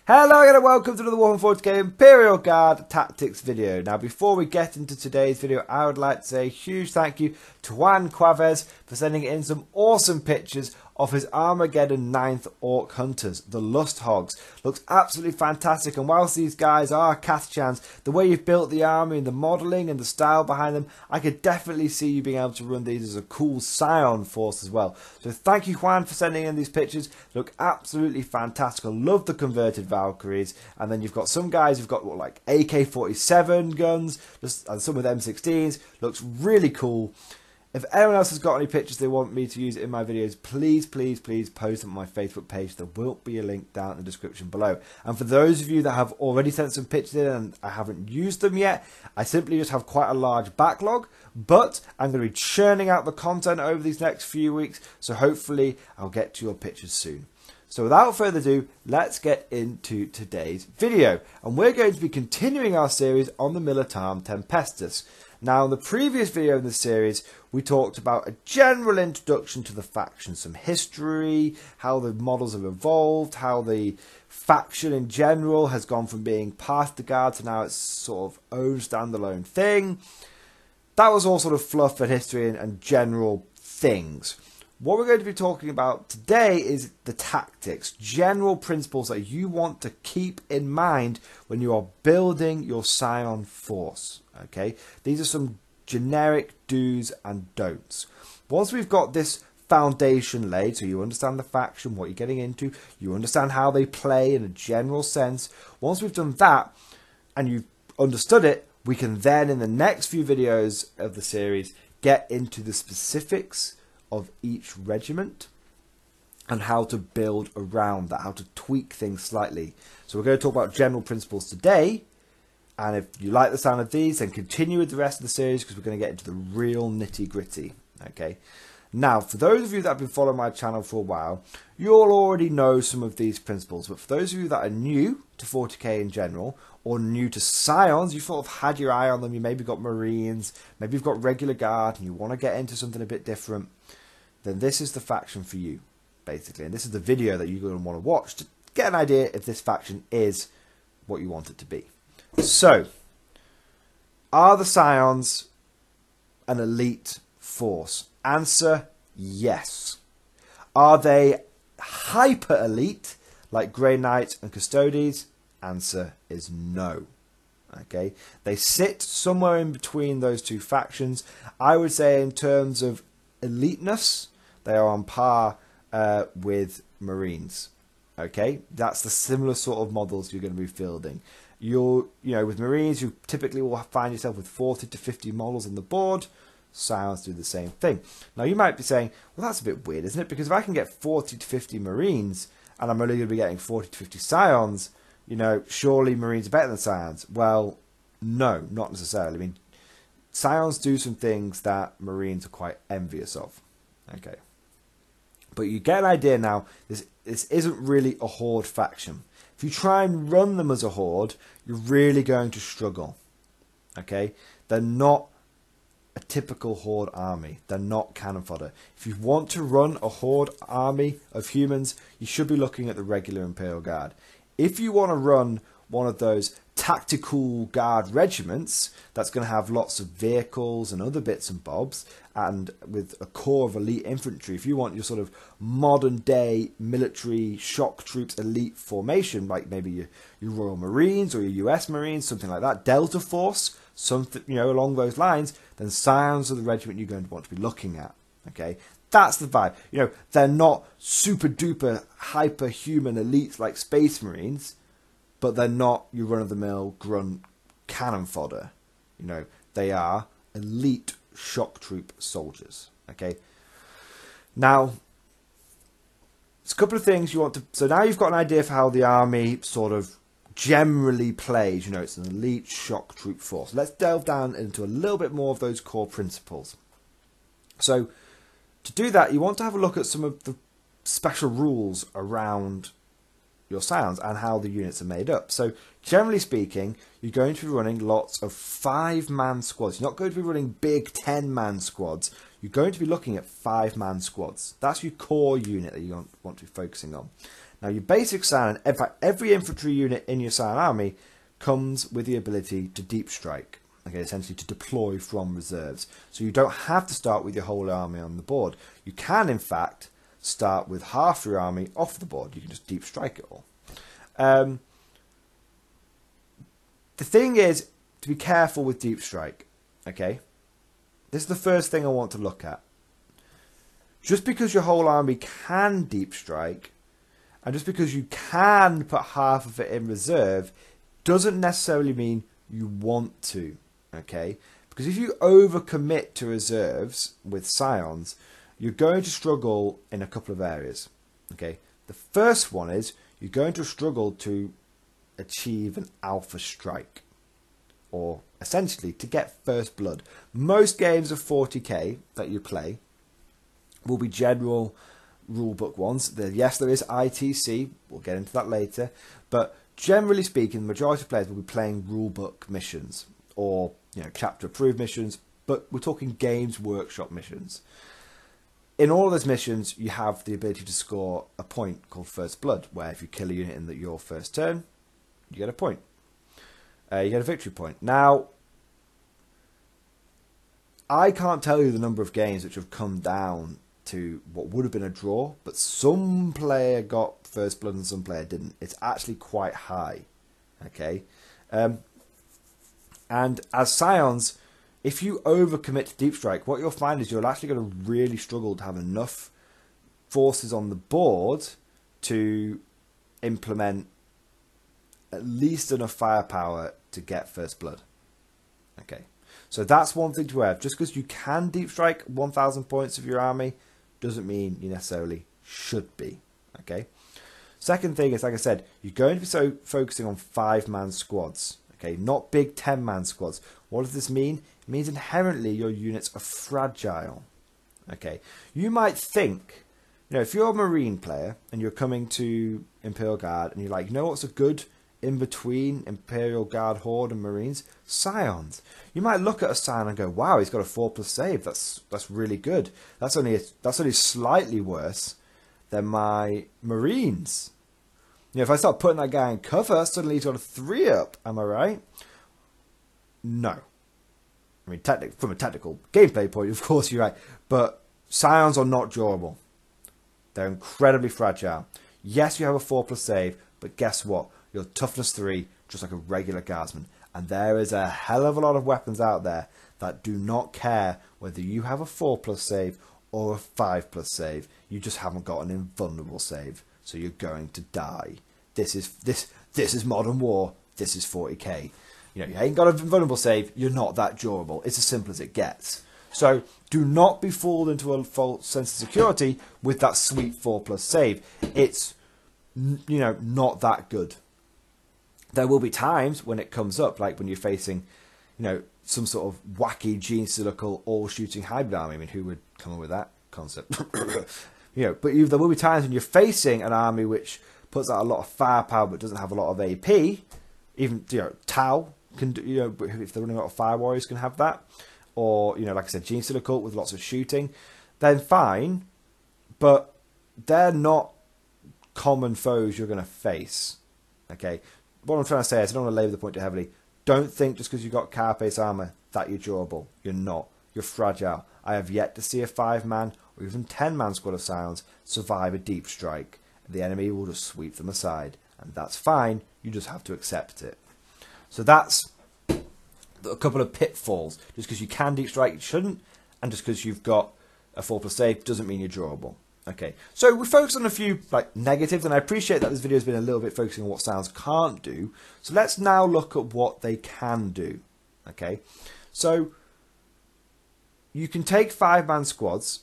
Hello again and welcome to another Warhammer 40k Imperial Guard Tactics video. Now before we get into today's video, I would like to say a huge thank you to Juan Quavez for sending in some awesome pictures of his Armageddon 9th Orc Hunters, the Lust Hogs. Looks absolutely fantastic, and whilst these guys are Cathchans, the way you've built the army and the modelling and the style behind them, I could definitely see you being able to run these as a cool Scion force as well. So thank you, Juan, for sending in these pictures. Look absolutely fantastic. I love the converted Valkyries, and then you've got some guys who've got like AK-47 guns, and some with M16s. Looks really cool. If anyone else has got any pictures they want me to use in my videos, please post them on my Facebook page. There will be a link down in the description below. And for those of you that have already sent some pictures in and I haven't used them yet, I simply just have quite a large backlog, but I'm going to be churning out the content over these next few weeks, so hopefully I'll get to your pictures soon. So without further ado, let's get into today's video. And we're going to be continuing our series on the Militarum Tempestus. Now, in the previous video in the series, we talked about a general introduction to the faction, some history, how the models have evolved, how the faction in general has gone from being part of the Guard to now it's sort of own standalone thing. That was all sort of fluff and history and general things. What we're going to be talking about today is the tactics, general principles that you want to keep in mind when you are building your Scion force. Okay, these are some generic do's and don'ts. Once we've got this foundation laid, so you understand the faction, what you're getting into, you understand how they play in a general sense. Once we've done that and you've understood it, we can then in the next few videos of the series get into the specifics of each regiment and how to build around that, how to tweak things slightly. So we're going to talk about general principles today. And if you like the sound of these, then continue with the rest of the series because we're going to get into the real nitty-gritty. Okay. Now, for those of you that have been following my channel for a while, you'll already know some of these principles. But for those of you that are new to 40k in general, or new to Scions, you sort of had your eye on them. You maybe got Marines, maybe you've got regular Guard, and you want to get into something a bit different. Then this is the faction for you, basically. And this is the video that you're going to want to watch to get an idea if this faction is what you want it to be. So, are the Scions an elite force? Answer, yes. Are they hyper elite, like Grey Knights and Custodes? Answer is no. Okay, they sit somewhere in between those two factions. I would say in terms of eliteness, they are on par with Marines. Okay, that's the similar sort of models you're going to be fielding. You know, with Marines, you typically will find yourself with 40 to 50 models on the board. Scions do the same thing. Now, you might be saying, well, that's a bit weird, isn't it? Because if I can get 40 to 50 Marines, and I'm only going to be getting 40 to 50 Scions, you know, surely Marines are better than Scions. Well, no, not necessarily. I mean, Scions do some things that Marines are quite envious of. Okay. But you get an idea now, this isn't really a horde faction. If you try and run them as a horde, you're really going to struggle. Okay? They're not a typical horde army. They're not cannon fodder. If you want to run a horde army of humans, you should be looking at the regular Imperial Guard. If you want to run one of those tactical guard regiments that's going to have lots of vehicles and other bits and bobs, and with a core of elite infantry, if you want your sort of modern day military shock troops elite formation, like maybe your Royal Marines or your US Marines, something like that, Delta Force, something, you know, along those lines, then Scions are the regiment you're going to want to be looking at. Okay, that's the vibe. You know, they're not super duper hyper human elites like Space Marines, but they're not your run-of-the-mill grunt cannon fodder. You know, they are elite shock troop soldiers. Okay. Now, it's a couple of things you want to... So now you've got an idea for how the army sort of generally plays. You know, it's an elite shock troop force. Let's delve down into a little bit more of those core principles. So, to do that, you want to have a look at some of the special rules around your Scions and how the units are made up. So generally speaking, you're going to be running lots of 5-man squads. You're not going to be running big 10-man squads. You're going to be looking at 5-man squads. That's your core unit that you want to be focusing on. Now your basic Scion, in fact every infantry unit in your Scion army comes with the ability to deep strike. Okay, essentially to deploy from reserves. So you don't have to start with your whole army on the board. You can, in fact, start with half your army off the board. You can just deep strike it all. The thing is to be careful with deep strike. Okay, this is the first thing I want to look at. Just because your whole army can deep strike, and just because you can put half of it in reserve, doesn't necessarily mean you want to. Okay, because if you overcommit to reserves with Scions, you're going to struggle in a couple of areas. Okay, the first one is you're going to struggle to achieve an alpha strike, or essentially to get first blood. Most games of 40k that you play will be general rulebook ones. Yes, there is ITC, we'll get into that later, but generally speaking, the majority of players will be playing rulebook missions, or chapter approved missions, but we're talking Games Workshop missions. In all of those missions, you have the ability to score a point called First Blood, where if you kill a unit in your first turn, you get a point. You get a victory point. Now, I can't tell you the number of games which have come down to what would have been a draw, but some player got First Blood and some player didn't. It's actually quite high. Okay. And as Scions, if you overcommit to deep strike, what you'll find is you're actually going to really struggle to have enough forces on the board to implement at least enough firepower to get First Blood. Okay, so that's one thing to have. Just because you can deep strike 1,000 points of your army doesn't mean you necessarily should be. Okay. Second thing is, like I said, you're going to be focusing on 5-man squads. Okay, not big 10-man squads. What does this mean? It means inherently your units are fragile. Okay, you might think, if you're a Marine player and you're coming to Imperial Guard and you're like, what's a good in between Imperial Guard Horde and Marines? Scions. You might look at a Scion and go, wow, he's got a 4+ save. That's really good. That's only slightly worse than my Marines. If I start putting that guy in cover, suddenly he's got a 3 up. Am I right? No. I mean, from a technical gameplay point, of course you're right. But Scions are not durable. They're incredibly fragile. Yes, you have a 4+ save, but guess what? You're toughness 3, just like a regular guardsman. And there is a hell of a lot of weapons out there that do not care whether you have a 4+ save or a 5+ save. You just haven't got an invulnerable save. So you're going to die. This is modern war. This is 40k. You ain't got a vulnerable save. You're not that durable. It's as simple as it gets. So do not be fooled into a false sense of security with that sweet 4+ save. It's not that good. There will be times when it comes up, like when you're facing, some sort of wacky gene cyclical all-shooting hybrid army. I mean, who would come up with that concept? But there will be times when you're facing an army which puts out a lot of firepower but doesn't have a lot of AP. Even Tau can do, if they're running a lot of fire warriors can have that, or like I said, Gene Cyclical with lots of shooting. Then fine, but they're not common foes you're going to face. Okay, what I'm trying to say is, I don't want to labour the point too heavily. Don't think just because you've got carapace armour that you're durable. You're not. You're fragile. I have yet to see a 5-man or even 10-man squad of Scions survive a deep strike. The enemy will just sweep them aside, and that's fine. You just have to accept it. So that's a couple of pitfalls. Just because you can deep strike, you shouldn't, and just because you've got a 4+ save doesn't mean you're durable. Okay, so we focused on a few negatives, and I appreciate that this video has been a little bit focusing on what Scions can't do. So let's now look at what they can do. Okay, so you can take 5-man squads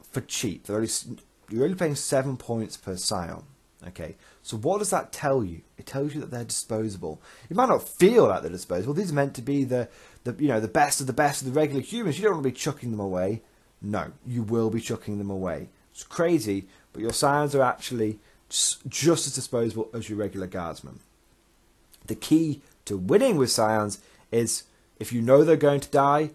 for cheap. You're only paying 7 points per Scion. Okay, so what does that tell you? It tells you that they're disposable. You might not feel like they're disposable. These are meant to be the best of the best of the regular humans. You don't want to be chucking them away. No, you will be chucking them away. It's crazy, but your Scions are actually just as disposable as your regular guardsmen. The key to winning with Scions is, if you know they're going to die,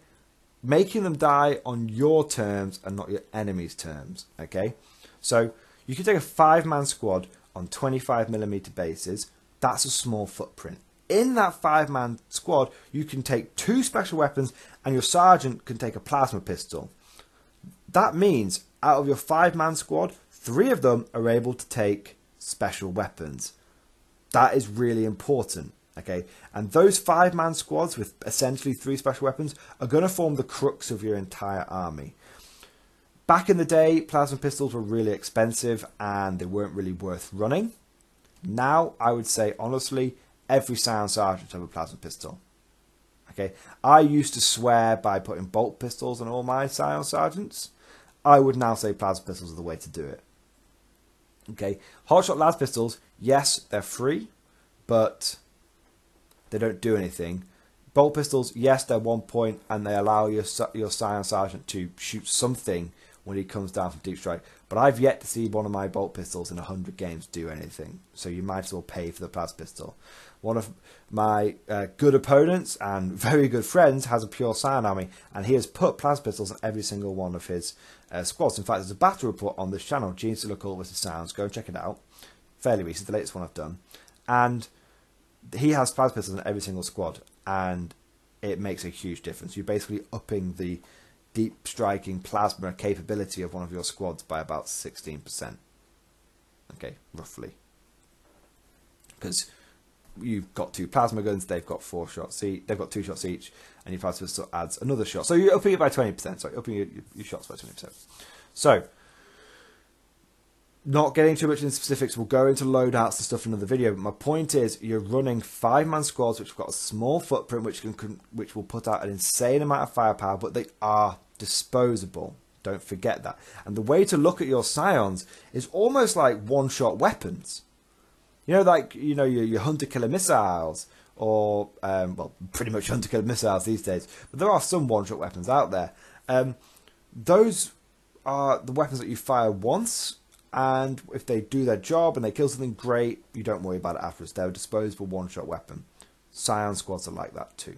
making them die on your terms and not your enemy's terms. Okay, so you can take a 5-man squad on 25mm bases, that's a small footprint. In that 5-man squad, you can take 2 special weapons and your sergeant can take a plasma pistol. That means out of your 5-man squad, 3 of them are able to take special weapons. That is really important, okay? And those 5-man squads with essentially 3 special weapons are going to form the crux of your entire army. Back in the day, plasma pistols were really expensive and they weren't really worth running. Now, I would say, honestly, every Scion sergeant have a plasma pistol. Okay, I used to swear by putting bolt pistols on all my Scion sergeants. I would now say plasma pistols are the way to do it. Okay, hotshot las pistols, yes, they're free, but they don't do anything. Bolt pistols, yes, they're 1 point, and they allow your Scion sergeant to shoot something when he comes down from deep strike. But I've yet to see one of my bolt pistols in 100 games do anything. So you might as well pay for the plasma pistol. One of my good opponents and very good friends has a pure Scion army, and he has put plasma pistols on every single one of his squads. In fact, there's a battle report on this channel, Genes to Look All vs. Scions. Go and check it out. Fairly recent, the latest one I've done. And he has plasma pistols in every single squad, and it makes a huge difference. You're basically upping the deep striking plasma capability of one of your squads by about 16%. Okay, roughly. Because you've got 2 plasma guns, they've got 4 shots each, they've got 2 shots each, and your plasma pistol adds another shot. So you're upping it by 20%, sorry, upping your shots by 20%. So, not getting too much into specifics, we'll go into loadouts and stuff in another video, but my point is you're running 5-man squads which have got a small footprint which will put out an insane amount of firepower, but they are disposable. Don't forget that. And the way to look at your Scions is almost like one-shot weapons. You know, like, you know, your hunter-killer missiles, or, well, pretty much hunter-killer missiles these days, but there are some one-shot weapons out there. Those are the weapons that you fire once, and if they do their job and they kill something, great, you don't worry about it afterwards. They're a disposable one-shot weapon. Scion squads are like that too.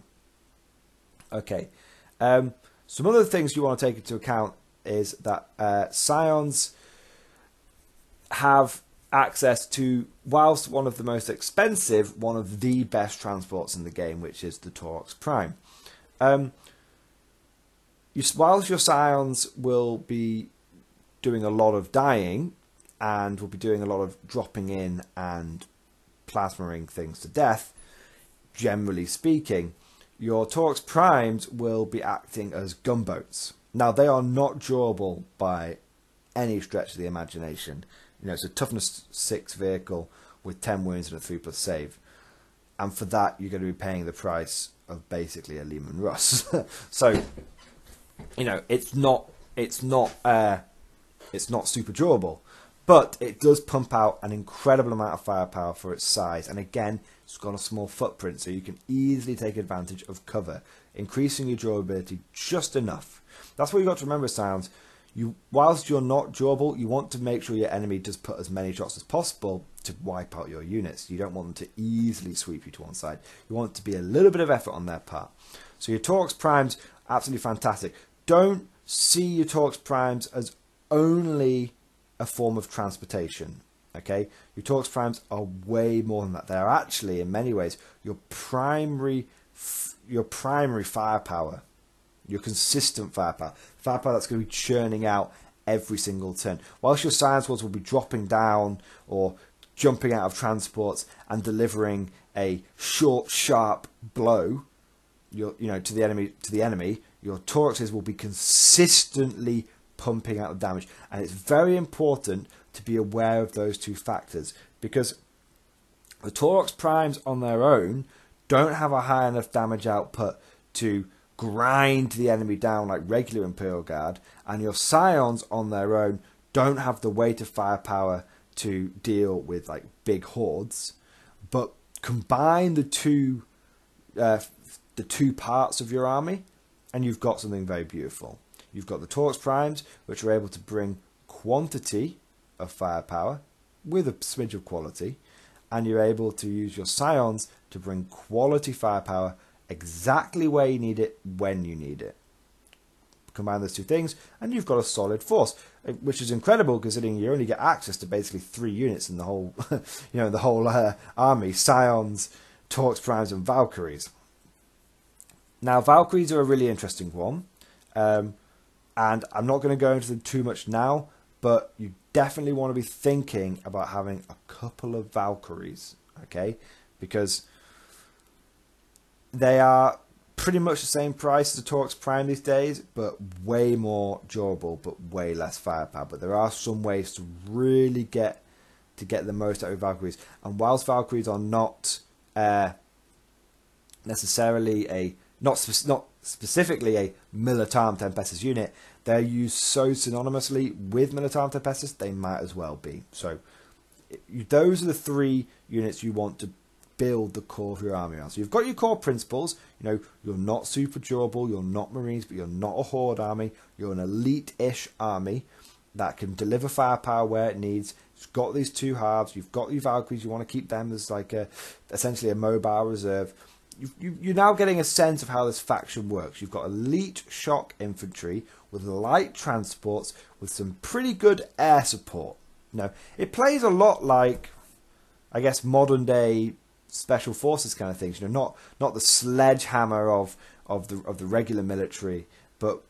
Okay. Some other things you want to take into account is that Scions have access to, whilst one of the most expensive, one of the best transports in the game, which is the Taurox Prime. Whilst your Scions will be doing a lot of dying and will be doing a lot of dropping in and plasmaing things to death, generally speaking, your Taurox Primes will be acting as gunboats. Now, they are not durable by any stretch of the imagination. You know, it's a toughness 6 vehicle with 10 wounds and a 3+ save. And for that, you're going to be paying the price of basically a Lehman Russ. So, you know, it's not super durable. But it does pump out an incredible amount of firepower for its size. And again, it's got a small footprint, so you can easily take advantage of cover, increasing your durability just enough. That's what you've got to remember, Scions. Whilst you're not durable, you want to make sure your enemy does put as many shots as possible to wipe out your units. You don't want them to easily sweep you to one side. You want it to be a little bit of effort on their part. So your Taurox Primes, absolutely fantastic. Don't see your Taurox Primes as only a form of transportation. Okay, your Taurox Primes are way more than that. They're actually, in many ways, your primary firepower, your consistent firepower that's going to be churning out every single turn. Whilst your Scion squads will be dropping down or jumping out of transports and delivering a short, sharp blow, to the enemy, your Tauroxes will be consistently pumping out the damage, and it's very important to be aware of those 2 factors, because the Taurox Primes on their own don't have a high enough damage output to grind the enemy down like regular Imperial Guard, and your Scions on their own don't have the weight of firepower to deal with like big hordes. But combine the two parts of your army, and you've got something very beautiful. You've got the Taurox Primes, which are able to bring quantity of firepower with a smidge of quality, and you're able to use your Scions to bring quality firepower exactly where you need it, when you need it. combine those two things, and you've got a solid force, which is incredible considering you only get access to basically 3 units in the whole, the whole army: Scions, Torx Primes, and Valkyries. Now, Valkyries are a really interesting one, and I'm not going to go into them too much now, but you definitely want to be thinking about having a couple of Valkyries, okay? Because they are pretty much the same price as the Torx Prime these days, but way more durable, but way less firepower. But there are some ways to really get the most out of Valkyries. And whilst Valkyries are not necessarily not specifically a Militarum Tempestus unit, they're used so synonymously with Militarum Tempestus, they might as well be. So those are the 3 units you want to build the core of your army on. So you've got your core principles. You're not super durable, you're not Marines, but you're not a horde army. You're an elite-ish army that can deliver firepower where it needs. It's got these 2 halves. You've got your Valkyries. You want to keep them as like essentially a mobile reserve. You're now getting a sense of how this faction works. You've got elite shock infantry with light transports with some pretty good air support. Now, it plays a lot like, I guess, modern day special forces kind of things. Not the sledgehammer of the regular military, but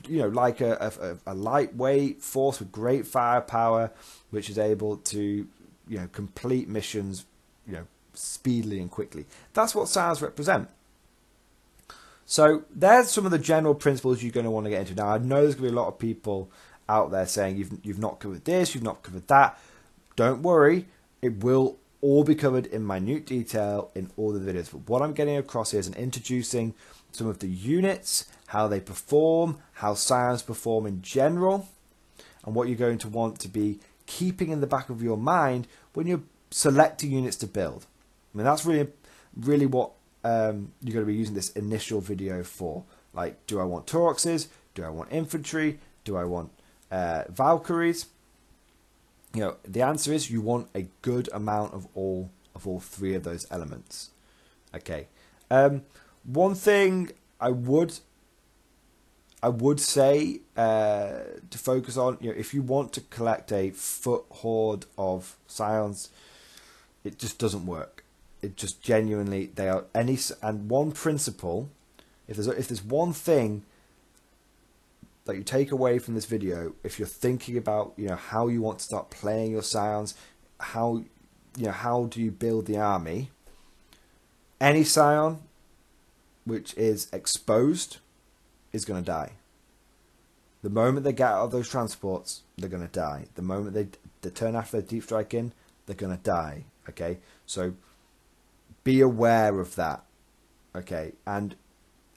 like a lightweight force with great firepower, which is able to complete missions speedily and quickly. That's what Scions represent. So there's some of the general principles you're going to want to get into. Now, I know there's going to be a lot of people out there saying you've not covered this, you've not covered that. Don't worry, it will all be covered in minute detail in all the videos. But what I'm getting across here is introducing some of the units, how they perform, how Scions perform in general, and what you're going to want to be keeping in the back of your mind when you're selecting units to build. I mean, that's really what you're going to be using this initial video for. Like, do I want Torxes? Do I want infantry? Do I want Valkyries? The answer is you want a good amount of all 3 of those elements. Okay. One thing I would say to focus on, if you want to collect a foot horde of Scions, it just doesn't work. It just genuinely, they are and one principle, if there's one thing that you take away from this video, if you're thinking about how you want to start playing your Scions, how do you build the army, any Scion which is exposed is going to die. The moment they get out of those transports, they're going to die. The moment they turn after their deep strike in, they're going to die. Okay, so be aware of that. Okay, and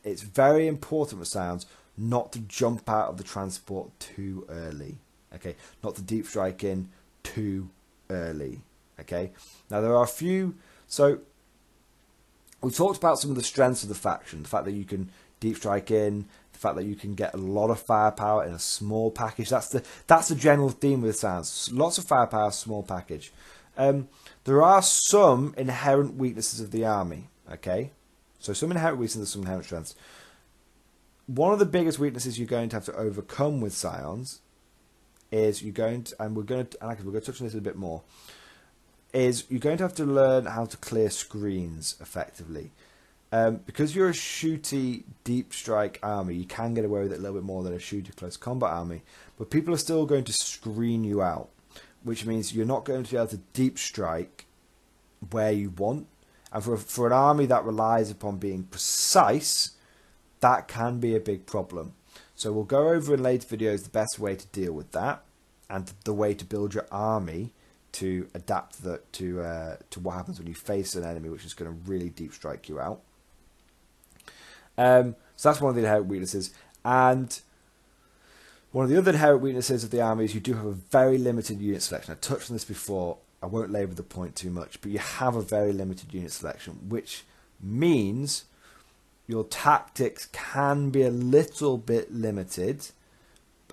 it's very important for Scions not to jump out of the transport too early. Okay, not to deep strike in too early. Okay, now there are a few. So we talked about some of the strengths of the faction, the fact that you can deep strike in, the fact that you can get a lot of firepower in a small package. That's the general theme with Scions. Lots of firepower, small package. There are some inherent weaknesses of the army. Okay, so some inherent weaknesses, some inherent strengths. One of the biggest weaknesses you're going to have to overcome with Scions is we're going to touch on this a bit more, is you're going to have to learn how to clear screens effectively. Because you're a shooty deep strike army, you can get away with it a little bit more than a shooty close combat army, but people are still going to screen you out, which means you're not going to be able to deep strike where you want. And for an army that relies upon being precise, that can be a big problem. So we'll go over in later videos the best way to deal with that and the way to build your army to adapt to what happens when you face an enemy which is going to really deep strike you out. So that's one of the inherent weaknesses. And one of the other inherent weaknesses of the army is you do have a very limited unit selection. I touched on this before. I won't labour the point too much, but you have a very limited unit selection, which means your tactics can be a little bit limited,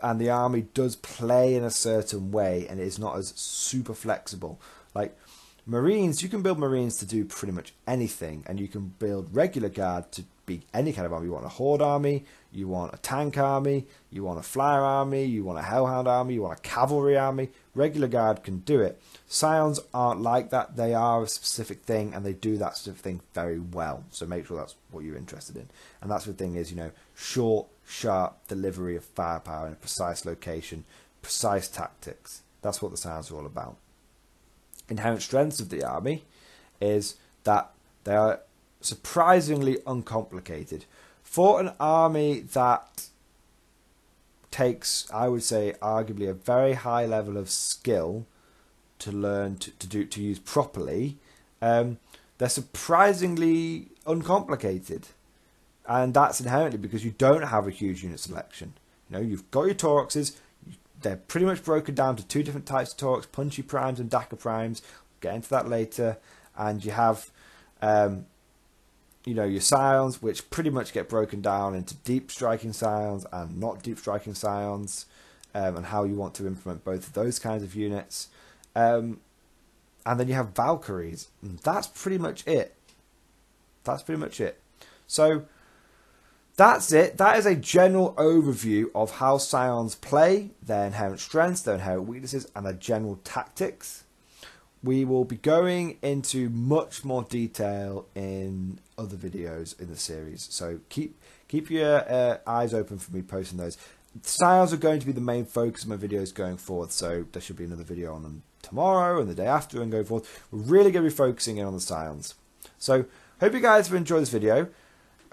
and the army does play in a certain way, and it is not as super flexible. Like, Marines, you can build Marines to do pretty much anything, and you can build regular guard to be any kind of army. You want a horde army, you want a tank army, you want a flyer army, you want a hellhound army, you want a cavalry army. Regular guard can do it. Scions aren't like that. They are a specific thing, and they do that specific thing very well. So make sure that's what you're interested in. And that's the thing is, you know, short, sharp delivery of firepower in a precise location, precise tactics. That's what the Scions are all about. Inherent strengths of the army is that they are surprisingly uncomplicated. For an army that takes, I would say, arguably a very high level of skill to learn to use properly, they're surprisingly uncomplicated. And that's inherently because you don't have a huge unit selection. You know, you've got your Tauruxes. They're pretty much broken down to two different types of Taurux, Punchy Primes and Daka Primes. We'll get into that later. And you have, you know, your Scions, which pretty much get broken down into deep striking Scions and not deep striking Scions, and how you want to implement both of those kinds of units. And then you have Valkyries. And that's pretty much it. That's pretty much it. So that's it. That is a general overview of how Scions play, their inherent strengths, their inherent weaknesses, and their general tactics. We will be going into much more detail in other videos in the series. So keep your eyes open for me posting those. Scions are going to be the main focus of my videos going forward. So there should be another video on them tomorrow and the day after and go forth. We're really going to be focusing in on the Scions. So hope you guys have enjoyed this video.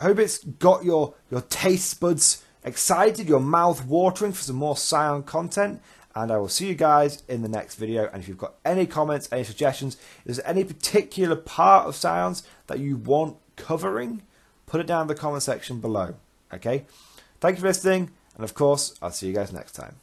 Hope it's got your taste buds excited, your mouth watering for some more Scion content. And I will see you guys in the next video. And if you've got any comments, any suggestions, if there's any particular part of Scions that you want covering, put it down in the comment section below. Okay? Thank you for listening. And of course, I'll see you guys next time.